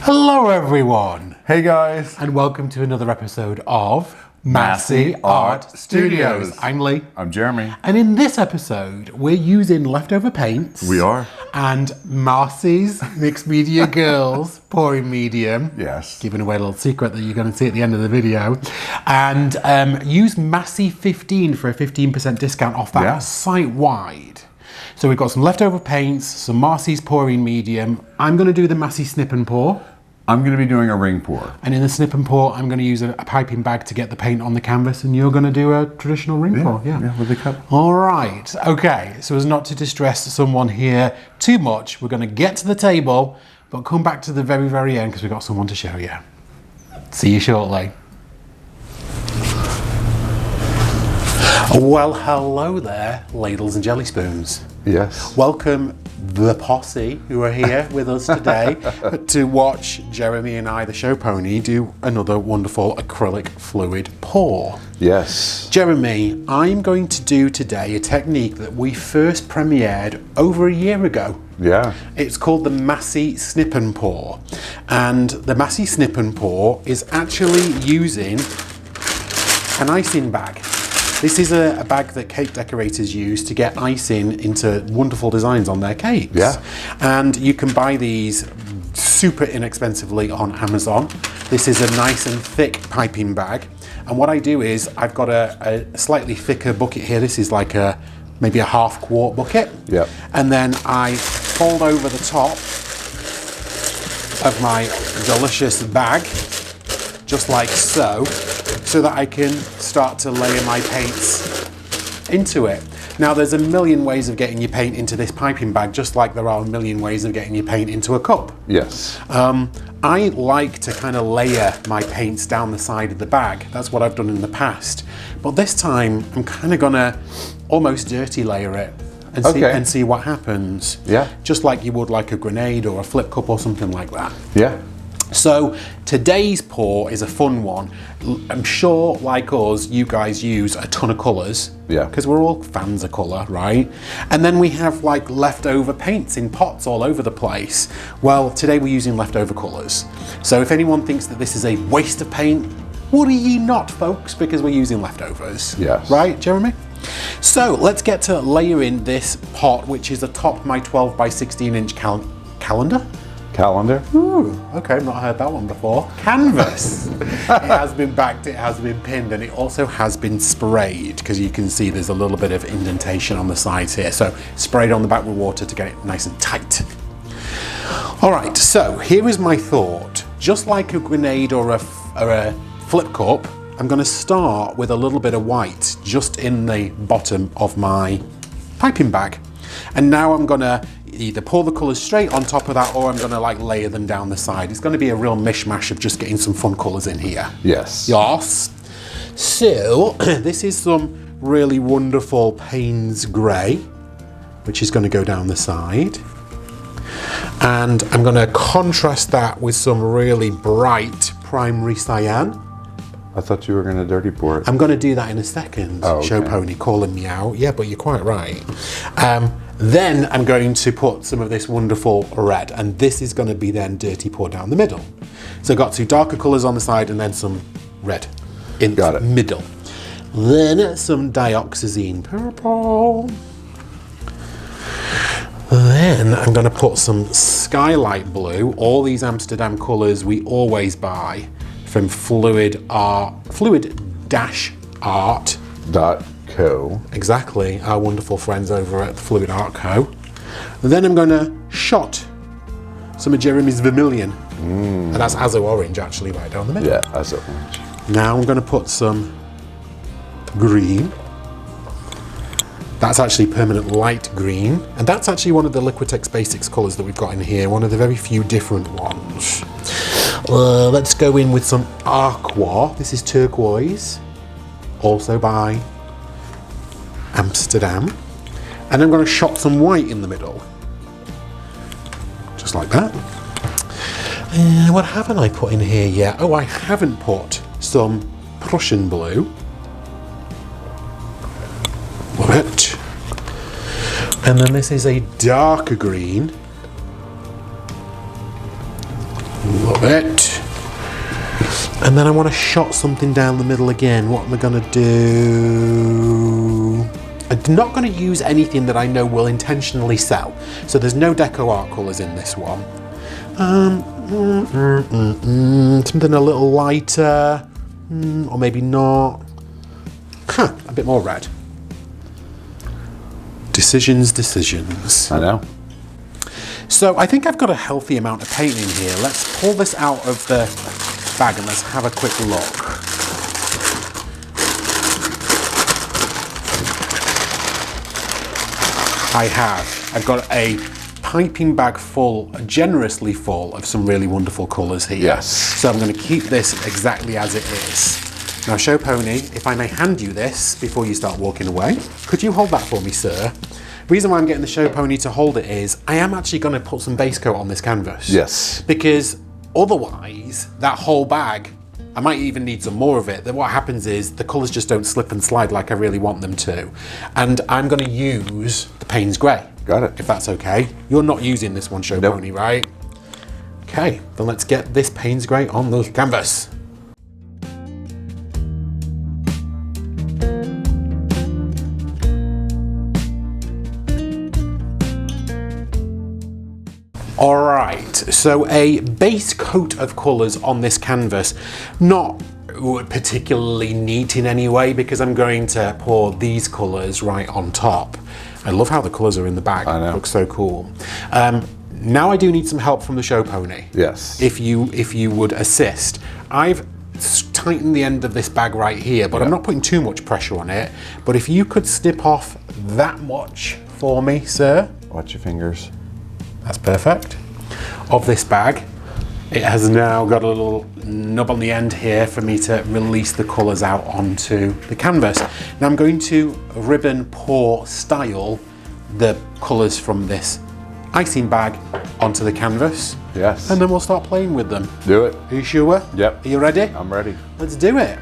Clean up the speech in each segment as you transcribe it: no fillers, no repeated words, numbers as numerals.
Hello everyone! Hey guys! And welcome to another episode of Massy Art Studios. I'm Lee. I'm Jeremy. And in this episode, we're using leftover paints. We are. And Marcy's Mixed Media Girls pouring medium. Yes. Giving away a little secret that you're going to see at the end of the video. And use Massy 15 for a 15% discount off that site-wide. So we've got some leftover paints, some Marcy's pouring medium. I'm going to do the Massy Snip and Pour. I'm going to be doing a ring pour. And in the Snip and Pour, I'm going to use a piping bag to get the paint on the canvas, and you're going to do a traditional ring pour. Yeah, with the cup. All right. Okay. So as not to distress someone here too much, we're going to get to the table, but come back to the very, very end because we've got someone to show you. See you shortly. Well, hello there, ladles and jelly spoons. Yes. Welcome the posse who are here with us today to watch Jeremy and I, the show pony, do another wonderful acrylic fluid pour. Yes. Jeremy, I'm going to do today a technique that we first premiered over a year ago. Yeah. It's called the Massy Snip and Pour. And the Massy Snip and Pour is actually using an icing bag. This is a bag that cake decorators use to get icing into wonderful designs on their cakes. Yeah. And you can buy these super inexpensively on Amazon. This is a nice and thick piping bag. And what I do is I've got a slightly thicker bucket here. This is like maybe a half quart bucket. Yeah. And then I fold over the top of my delicious bag, just like so that I can start to layer my paints into it. Now there's a million ways of getting your paint into this piping bag, just like there are a million ways of getting your paint into a cup. Yes. I like to kind of layer my paints down the side of the bag. That's what I've done in the past. But this time I'm kind of gonna almost dirty layer it and see what happens. Yeah. Just like you would like a grenade or a flip cup or something like that. Yeah. So today's pour is a fun one. I'm sure, like us, you guys use a ton of colours. Yeah. Because we're all fans of colour, right? And then we have like leftover paints in pots all over the place. Well, today we're using leftover colours. So if anyone thinks that this is a waste of paint, worry ye not, folks, because we're using leftovers. Yes. Right, Jeremy? So let's get to layering this pot, which is atop my 12 by 16 inch calendar. Calendar. Ooh, okay, I've not heard that one before. Canvas. It has been backed, it has been pinned, and it also has been sprayed, because you can see there's a little bit of indentation on the sides here. So sprayed on the back with water to get it nice and tight. All right, so here is my thought. Just like a grenade or a flip cup, I'm going to start with a little bit of white just in the bottom of my piping bag. And now I'm going to either pour the colours straight on top of that, or I'm going to like layer them down the side. It's going to be a real mishmash of just getting some fun colours in here. Yes. Yes. So this is some really wonderful Payne's grey, which is going to go down the side. And I'm going to contrast that with some really bright primary cyan. I thought you were going to dirty pour it. I'm going to do that in a second. Oh, okay. Show pony calling me out. Yeah, but you're quite right. Then I'm going to put some of this wonderful red, and this is going to be then dirty pour down the middle. So I've got two darker colours on the side and then some red in the middle. Then some dioxazine purple. Then I'm going to put some skylight blue. All these Amsterdam colours we always buy from fluid-art.co. Exactly, our wonderful friends over at the Fluid Art Co. Then I'm going to shot some of Jeremy's vermilion. And that's Azo orange actually right down the middle. Yeah, Azo orange. Now I'm going to put some green. That's actually permanent light green. And that's actually one of the Liquitex Basics colours that we've got in here, one of the very few different ones. Let's go in with some aqua. This is turquoise, also by Amsterdam. And I'm going to shot some white in the middle. Just like that. What haven't I put in here yet? Oh, I haven't put some Prussian blue. What? And then this is a darker green. Look Love it. And then I want to shot something down the middle again. What am I going to do? I'm not going to use anything that I know will intentionally sell. So there's no deco art colours in this one. Something a little lighter, or maybe not. A bit more red. Decisions. I know. So I think I've got a healthy amount of paint in here. Let's pull this out of the bag and let's have a quick look. I've got a piping bag full, generously full of some really wonderful colours here. Yes. So I'm going to keep this exactly as it is. Now, Show Pony, if I may hand you this before you start walking away, could you hold that for me, sir? The reason why I'm getting the Show Pony to hold it is I am actually going to put some base coat on this canvas. Yes. Because otherwise, that whole bag, I might even need some more of it. Then what happens is the colours just don't slip and slide like I really want them to. And I'm going to use the Payne's Grey. Got it. If that's okay. You're not using this one, Show Pony, right? Okay, then let's get this Payne's Grey on the canvas. Alright, so a base coat of colours on this canvas, not particularly neat in any way because I'm going to pour these colours right on top. I love how the colours are in the bag. I know. It looks so cool. Now I do need some help from the Show Pony. Yes. If you would assist. I've tightened the end of this bag right here, but I'm not putting too much pressure on it. But if you could snip off that much for me, sir. Watch your fingers. That's perfect. Of this bag, it has now got a little nub on the end here for me to release the colours out onto the canvas. Now I'm going to ribbon pour style the colours from this icing bag onto the canvas. Yes. And then we'll start playing with them. Do it. Are you sure? Yep. Are you ready? I'm ready. Let's do it.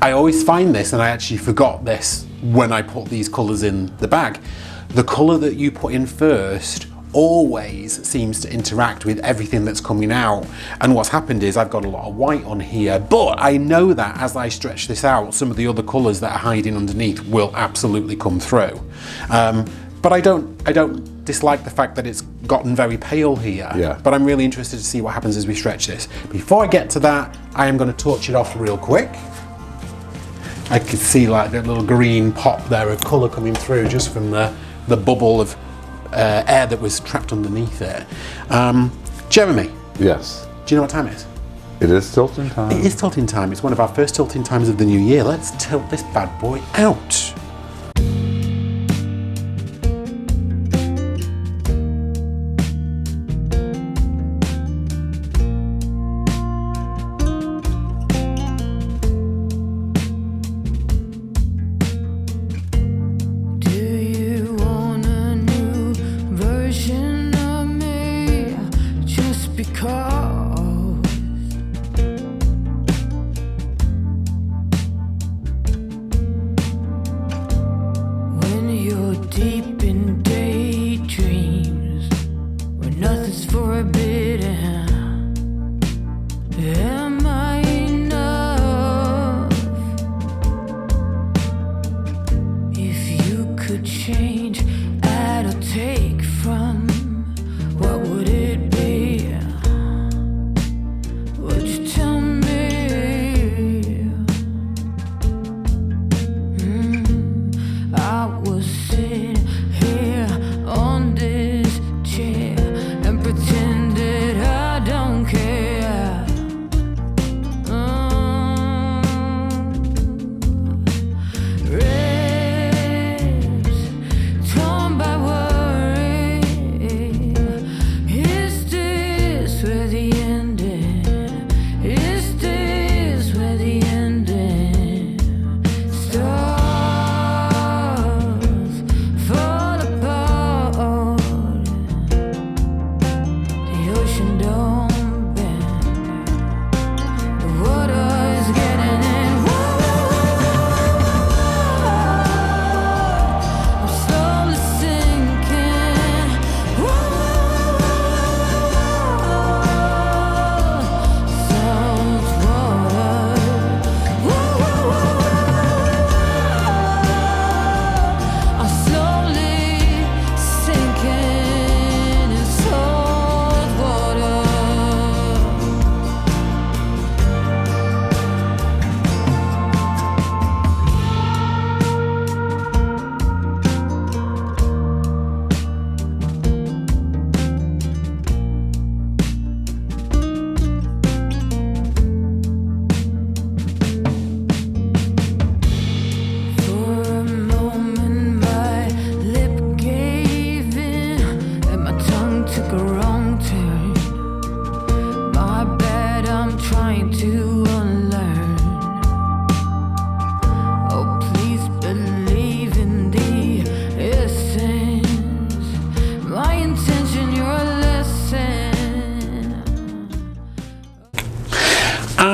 I always find this, and I actually forgot this when I put these colours in the bag. The colour that you put in first always seems to interact with everything that's coming out. And what's happened is I've got a lot of white on here, but I know that as I stretch this out, some of the other colours that are hiding underneath will absolutely come through. But I don't dislike the fact that it's gotten very pale here. Yeah. But I'm really interested to see what happens as we stretch this. Before I get to that, I am going to torch it off real quick. I can see like that little green pop there of colour coming through just from the bubble of air that was trapped underneath it. Jeremy. Yes. Do you know what time it is? It is tilting time. It is tilting time. It's one of our first tilting times of the new year. Let's tilt this bad boy out.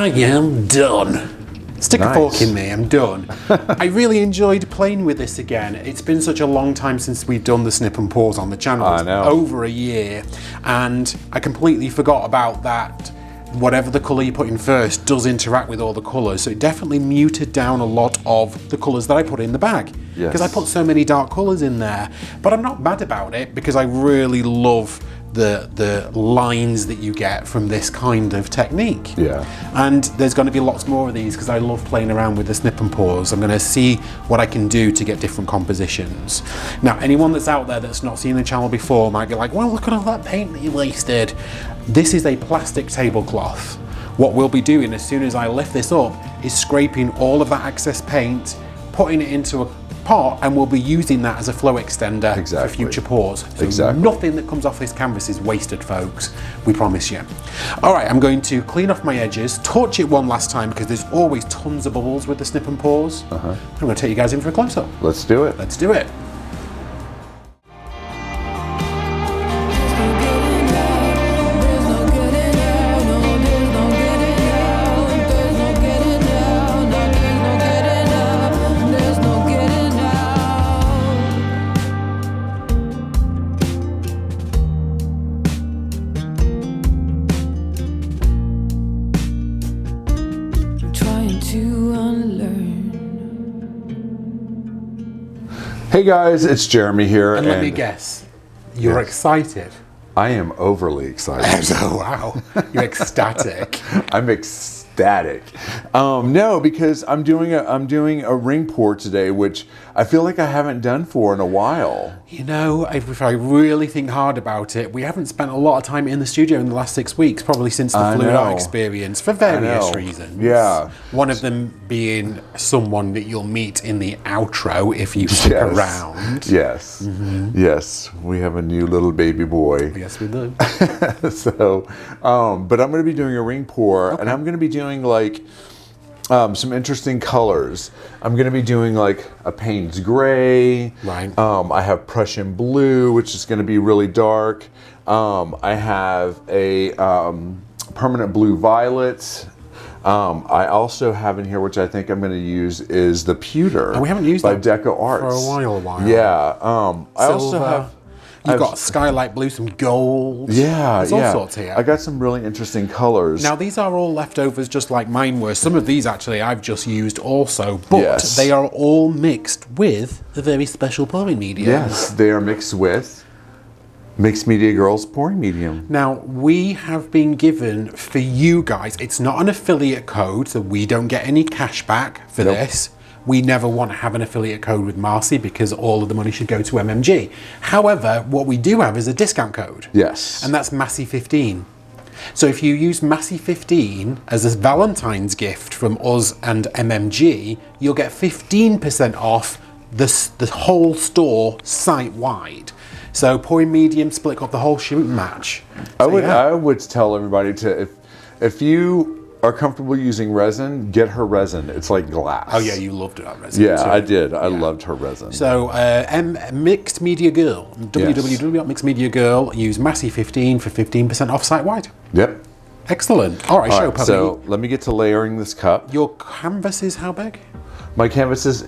I am done. Stick a fork in me, I'm done. I really enjoyed playing with this again. It's been such a long time since we've done the snip and pours on the channel. I know. Over a year. And I completely forgot about that. Whatever the colour you put in first does interact with all the colours. So it definitely muted down a lot of the colours that I put in the bag. Because I put so many dark colours in there. But I'm not mad about it because I really love the lines that you get from this kind of technique. Yeah. And there's going to be lots more of these because I love playing around with the snip and pours. I'm going to see what I can do to get different compositions. Now, anyone that's out there that's not seen the channel before might be like, well, look at all that paint that you wasted. This is a plastic tablecloth. What we'll be doing as soon as I lift this up is scraping all of that excess paint, putting it into a pot, and we'll be using that as a flow extender for future pours. So nothing that comes off this canvas is wasted, folks. We promise you. All right, I'm going to clean off my edges, torch it one last time because there's always tons of bubbles with the snip and pours. I'm going to take you guys in for a close-up. Let's do it. Let's do it. Hey guys, it's Jeremy here. And let me guess, you're excited. I am overly excited. Oh, wow, you're ecstatic. I'm ecstatic. No, because I'm doing a ring pour today, which I feel like I haven't done for in a while. You know, if I really think hard about it, we haven't spent a lot of time in the studio in the last 6 weeks, probably since the Fluid Art experience, for various reasons. Yeah. One of them being someone that you'll meet in the outro if you stick around. Yes. Yes, we have a new little baby boy. Yes, we do. So, but I'm going to be doing a ring pour, and I'm going to be doing like some interesting colors. I'm going to be doing like a Payne's gray. Right. I have Prussian blue, which is going to be really dark. I have a permanent blue violet. I also have in here, which I think I'm going to use, is the pewter. And we haven't used by that Deco Arts for a while. Yeah. I also have. You've got skylight blue, some gold. Yeah, there's all sorts here. I got some really interesting colors. Now these are all leftovers, just like mine were. Some of these actually I've just used also, but they are all mixed with a very special pouring medium. Yes, they are mixed with Mixed Media Girls pouring medium. Now we have been given, for you guys, it's not an affiliate code, so we don't get any cash back for this. We never want to have an affiliate code with Marcy because all of the money should go to MMG. However, what we do have is a discount code. Yes. And that's Massey15. So if you use Massey15 as a Valentine's gift from us and MMG, you'll get 15% off the whole store site-wide. So pouring medium, split up the whole shoot match. So I would tell everybody to, if you are comfortable using resin, get her resin. It's like glass. Oh yeah, you loved that resin. Yeah, too. I did. I loved her resin. So Mixed Media Girl, www.mixedmediagirl, use Massey15 for 15% off site-wide. Yep. Excellent. All right, show puppy. So let me get to layering this cup. Your canvas is how big? My canvas this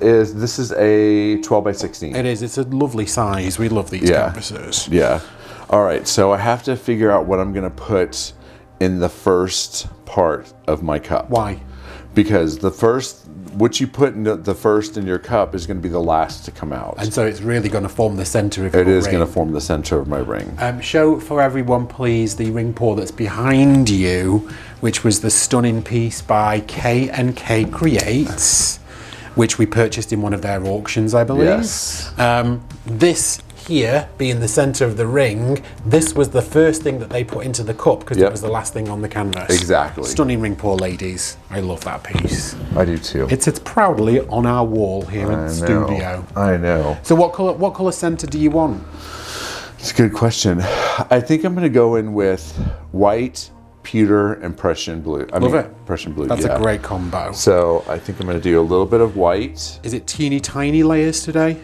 is a 12 by 16. It is. It's a lovely size. We love these canvases. Yeah. All right. So I have to figure out what I'm going to put in the first part of my cup. Why? Because what you put in the first in your cup is going to be the last to come out. And so it's really going to form the center of your ring. It is going to form the center of my ring. Show for everyone, please, the ring pour that's behind you, which was the stunning piece by K&K Creates, which we purchased in one of their auctions, I believe. Yes. This here being the center of the ring, this was the first thing that they put into the cup because it was the last thing on the canvas. Exactly. Stunning ring pour, ladies. I love that piece. I do too. It sits proudly on our wall here in the studio. I know. So what color center do you want? It's a good question. I think I'm going to go in with white, pewter, and Prussian blue. Love it. Prussian blue. That's a great combo. So I think I'm going to do a little bit of white. Is it teeny tiny layers today?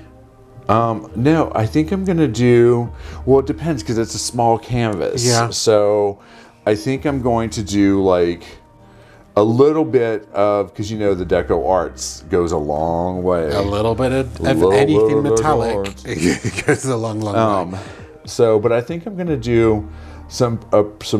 No, I think I'm going to do, well, it depends because it's a small canvas. Yeah. So I think I'm going to do like a little bit of, because you know the Deco Arts goes a long way. A little bit of anything metallic. It goes a long, long way. So, but I think I'm gonna do some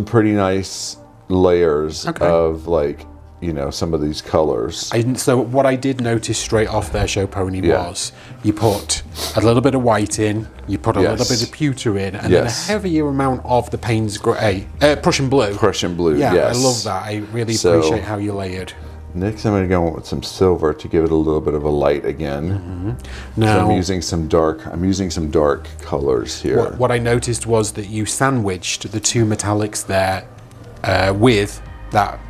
pretty nice layers of like, you know, some of these colors. So what I did notice straight off there, Show Pony, was you put a little bit of white in, you put a little bit of pewter in, and then a heavier amount of the Payne's Grey, Prussian Blue. Prussian Blue, yeah, yes. I love that. I really appreciate how you layered. Next, I'm going to go with some silver to give it a little bit of a light again. Now, so I'm using some dark colors here. What I noticed was that you sandwiched the two metallics there with that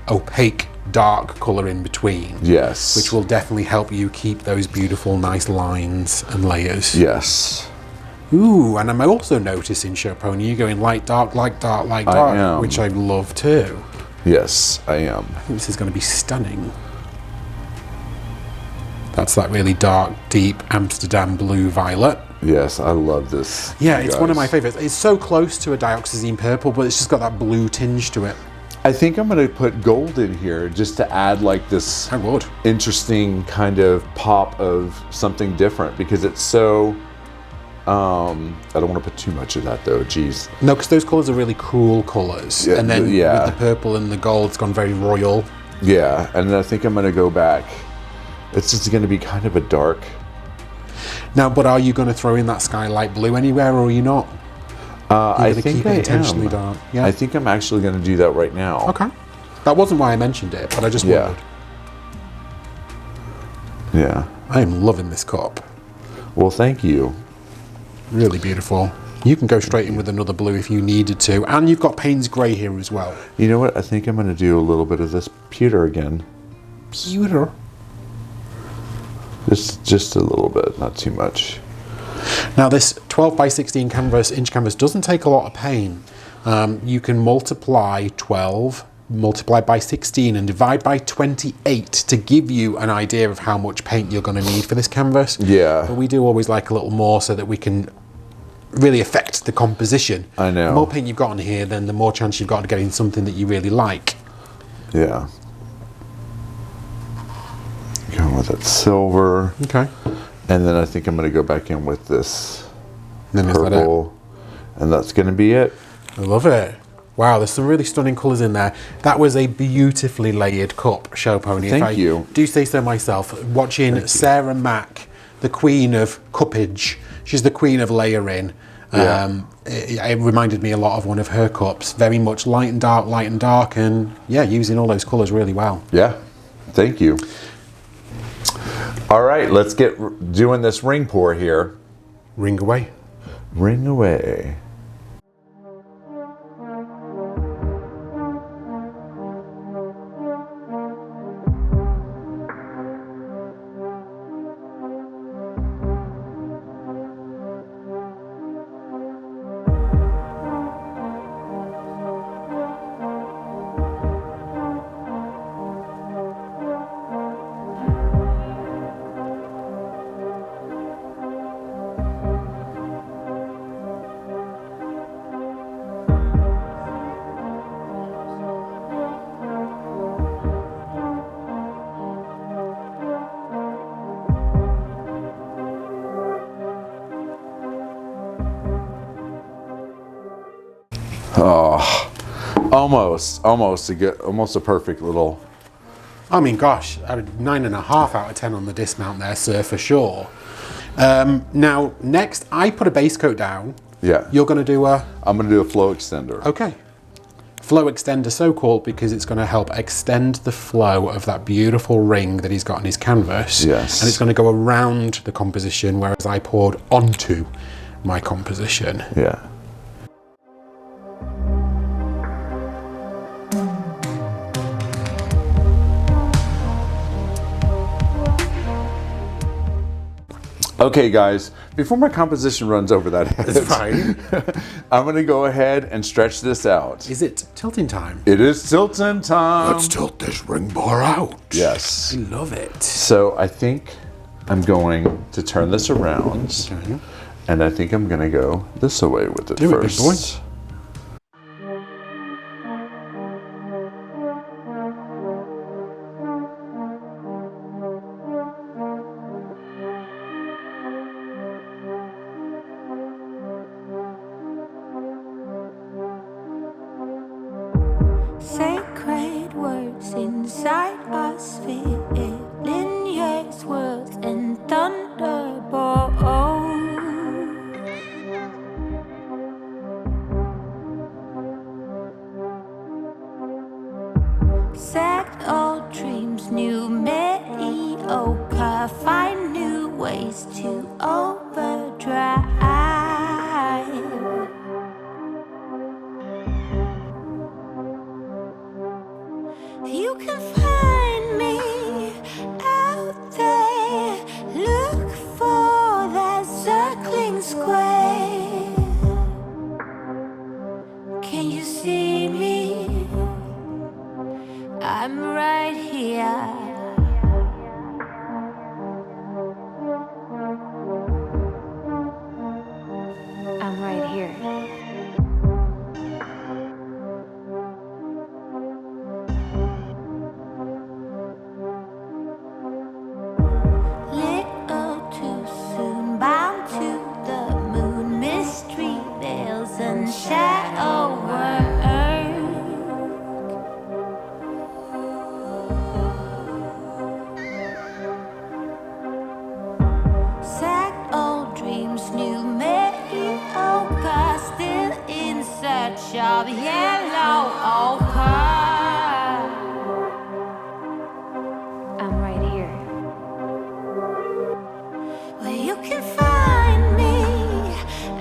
opaque dark color in between. Yes. Which will definitely help you keep those beautiful, nice lines and layers. Yes. Ooh, and I'm also noticing, Show Pony, you going light, dark, light, dark, light, dark, which I love too. Yes, I am. I think this is going to be stunning. That's that really dark, deep Amsterdam blue violet. Yes, I love this. Yeah, it's one of my favorites. It's so close to a dioxazine purple, but it's just got that blue tinge to it. I think I'm going to put gold in here just to add like this interesting kind of pop of something different, because it's so... I don't want to put too much of that though, geez. No, because those colours are really cool colours. Yeah, and then with the purple and the gold, it's gone very royal. Yeah, and then I think I'm going to go back. It's just going to be kind of a dark. Now, but are you going to throw in that skylight blue anywhere, or are you not? I think I intentionally am. Dark. Yeah. I think I'm actually going to do that right now. Okay. That wasn't why I mentioned it, but I just wondered. Yeah. I am loving this cup. Well, thank you. Really beautiful. You can go straight in with another blue if you needed to. And you've got Payne's Grey here as well. You know what? I think I'm going to do a little bit of this pewter again. Pewter? Just a little bit, not too much. Now this 12 by 16 inch canvas doesn't take a lot of paint. You can multiply 12, multiply by 16 and divide by 28 to give you an idea of how much paint you're going to need for this canvas. Yeah. But we do always like a little more so that we can really affect the composition. I know. The more paint you've got on here, then the more chance you've got of getting something that you really like. Yeah. Going with that silver. Okay. And then I think I'm going to go back in with this purple. And that's going to be it. I love it. Wow, there's some really stunning colours in there. That was a beautifully layered cup, Show Pony. Thank you. Do say so myself. Watching Sarah Mack, the queen of cuppage. She's the queen of layering. Yeah. It reminded me a lot of one of her cups. Very much light and dark, and yeah, using all those colours really well. Yeah, thank you. All right, let's get doing this ring pour here. Ring away. Ring away. Oh, almost a perfect little. I mean, gosh, 9.5 out of 10 on the dismount there, sir, for sure. Now, next, I put a base coat down. Yeah. You're going to do a... I'm going to do a flow extender. Okay. Flow extender, so called because it's going to help extend the flow of that beautiful ring that he's got on his canvas. Yes. And it's going to go around the composition, whereas I poured onto my composition. Yeah. Okay, guys, before my composition runs over that head, It's fine. I'm going to go ahead and stretch this out. Is it tilting time? It is tilting time. Let's tilt this ring bar out. Yes. I love it. So I think I'm going to turn this around, Okay. and I think I'm going to go this way with it Do it, big first. boy. mediocre, find new ways to overdrive. You can find me out there, look for that circling square. Can you see me? I'm right here. I'm right here. Little too soon, bound to the moon, mystery veils and shadow work. Sad old dreams, new mediocre, still in search of yellow ochre. I'm right here. Well, you can find me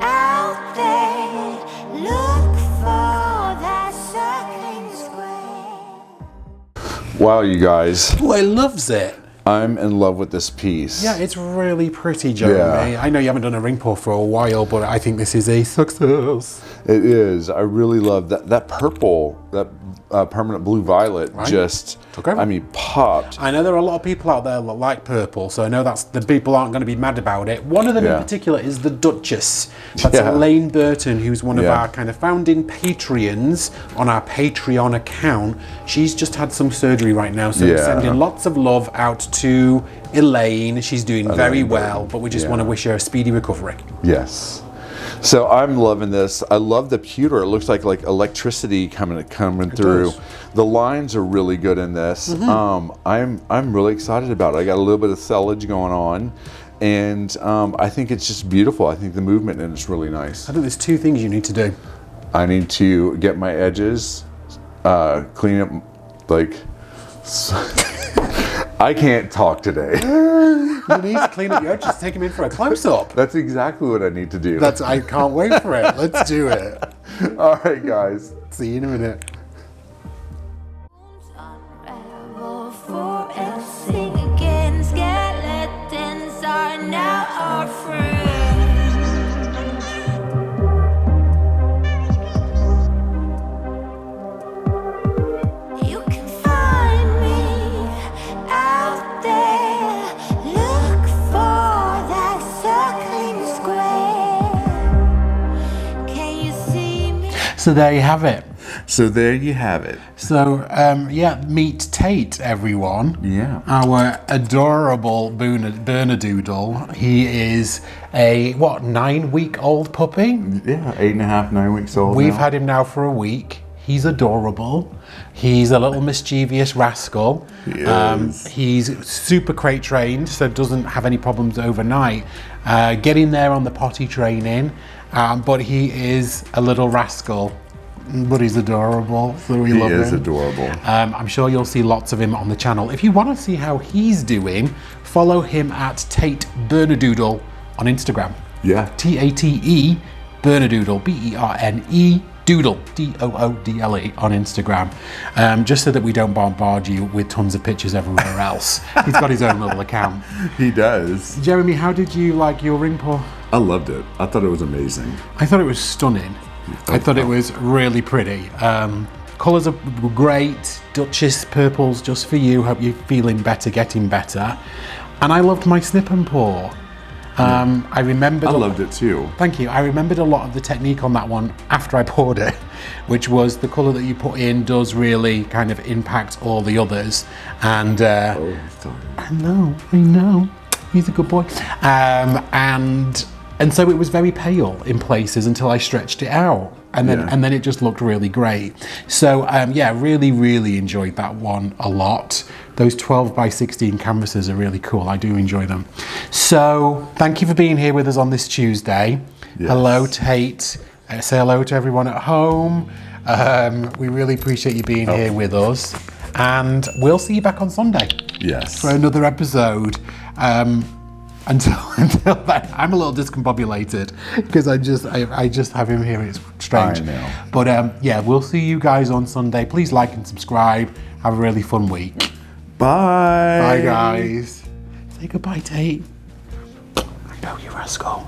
out there. Look for that circling square. Wow, you guys. Oh, I loves it. I'm in love with this piece. Yeah, it's really pretty, Jeremy. Yeah. I know you haven't done a ring pour for a while, but I think this is a success. It is. I really love that. That purple, that permanent blue violet just, Took over. I mean, popped. I know there are a lot of people out there that like purple, so I know that's the people aren't going to be mad about it. One of them in particular is the Duchess. That's Elaine Burton, who's one of our kind of founding Patreons on our Patreon account. She's just had some surgery right now, so we're sending lots of love out to Elaine. She's doing very well, but we just want to wish her a speedy recovery. Yes. So I'm loving this. I love the pewter. It looks like electricity coming through. The lines are really good in this. I'm really excited about it. I got a little bit of sellage going on, and I think it's just beautiful. I think the movement in it's really nice. I think there's two things you need to do. I need to get my edges, clean up, like. I can't talk today. You need to clean up your edges, take them in for a close-up. That's exactly what I need to do. I can't wait for it. Let's do it. All right, guys. See you in a minute. Unravel forever, sing again. Skeletons are now our friends. You can find me out there. Look for that circling square. Can you see me? So there you have it. So there you have it. So, meet Tate, everyone. Yeah. Our adorable Bernedoodle. He is a, 9-week-old puppy? Yeah, 8.5, 9 weeks old. We've had him now for a week. He's adorable. He's a little mischievous rascal. He is. He's super crate trained, so doesn't have any problems overnight. Getting there on the potty training, but he is a little rascal. But he's adorable, so we love him. He is adorable. I'm sure you'll see lots of him on the channel. If you want to see how he's doing, follow him at Tate Bernedoodle on Instagram. Yeah. Tate Bernedoodle, B-E-R-N-E Doodle, D-O-O-D-L-E on Instagram, just so that we don't bombard you with tons of pictures everywhere else. He's got his own little account. He does. Jeremy, how did you like your ring pour? I loved it. I thought it was amazing. I thought it was stunning. I thought it was really pretty. Colours are great. Duchess purples just for you. Hope you're feeling better, getting better. And I loved my snip and pour. I remembered. I loved it too. Thank you. I remembered a lot of the technique on that one after I poured it, which was the colour that you put in does really kind of impact all the others. And I know. He's a good boy. And so it was very pale in places until I stretched it out. And then it just looked really great. So really enjoyed that one a lot. Those 12x16 canvases are really cool. I do enjoy them. So thank you for being here with us on this Tuesday. Yes. Hello, Tate. Say hello to everyone at home. We really appreciate you being here with us. And we'll see you back on Sunday. Yes. For another episode. Until then, I'm a little discombobulated because I just have him here. It's strange. I know. But yeah, we'll see you guys on Sunday. Please like and subscribe. Have a really fun week. Bye. Bye, guys. Say goodbye, Tate. I know you rascal.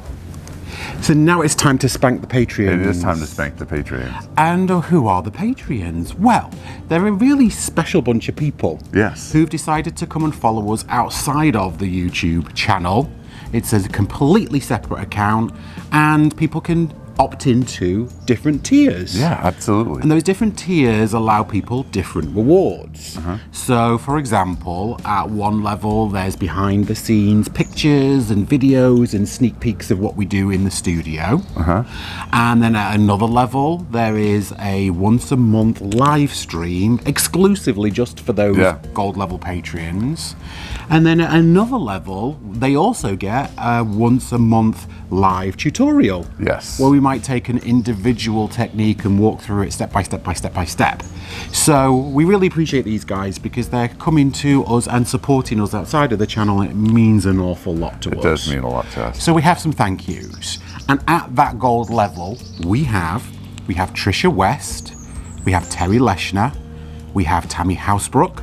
So now it's time to spank the Patreons. It is time to spank the Patreons. And who are the Patreons? Well, they're a really special bunch of people. Yes. Who've decided to come and follow us outside of the YouTube channel. It's a completely separate account, and people can opt into different tiers. Yeah, absolutely. And those different tiers allow people different rewards. So, for example, at one level, there's behind the scenes pictures and videos and sneak peeks of what we do in the studio. And then at another level, there is a once a month live stream exclusively just for those gold level Patreons. And then at another level, they also get a once a month live tutorial. Yes. Where we might take an individual technique and walk through it step by step by step by step. So we really appreciate these guys because they're coming to us and supporting us outside of the channel. It means an awful lot to us. It does mean a lot to us. So we have some thank yous. And at that gold level, we have Trisha West, we have Terry Leshner, we have Tammy Housebrook,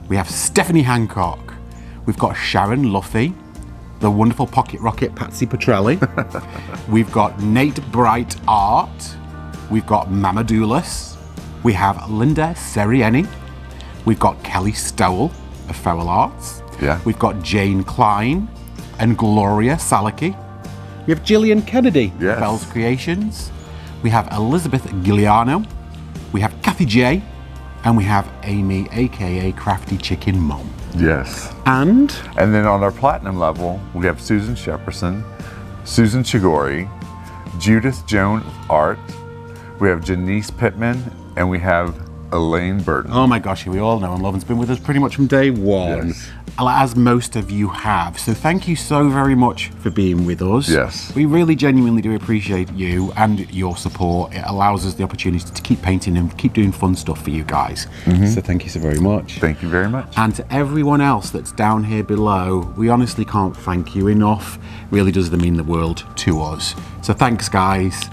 we have Stephanie Hancock, we've got Sharon Luffy, the wonderful Pocket Rocket Patsy Petrelli. We've got Nate Bright Art. We've got Mamadoulis. We have Linda Serieni. We've got Kelly Stowell of Feral Arts. Yeah. We've got Jane Klein and Gloria Salaki. We have Gillian Kennedy of Fells Creations. We have Elizabeth Giuliano. We have Kathy J. And we have Amy, aka Crafty Chicken Mom. Yes. And then on our platinum level, we have Susan Shepperson, Susan Chigori, Judith Joan Art, we have Janice Pittman, and we have Elaine Burton. Oh my gosh, we all know and love and's been with us pretty much from day one. Yes. As most of you have. So thank you so very much for being with us. Yes. We really genuinely do appreciate you and your support. It allows us the opportunity to keep painting and keep doing fun stuff for you guys. So thank you so very much. Thank you very much. And to everyone else that's down here below, we honestly can't thank you enough. Really does mean the world to us. So thanks, guys.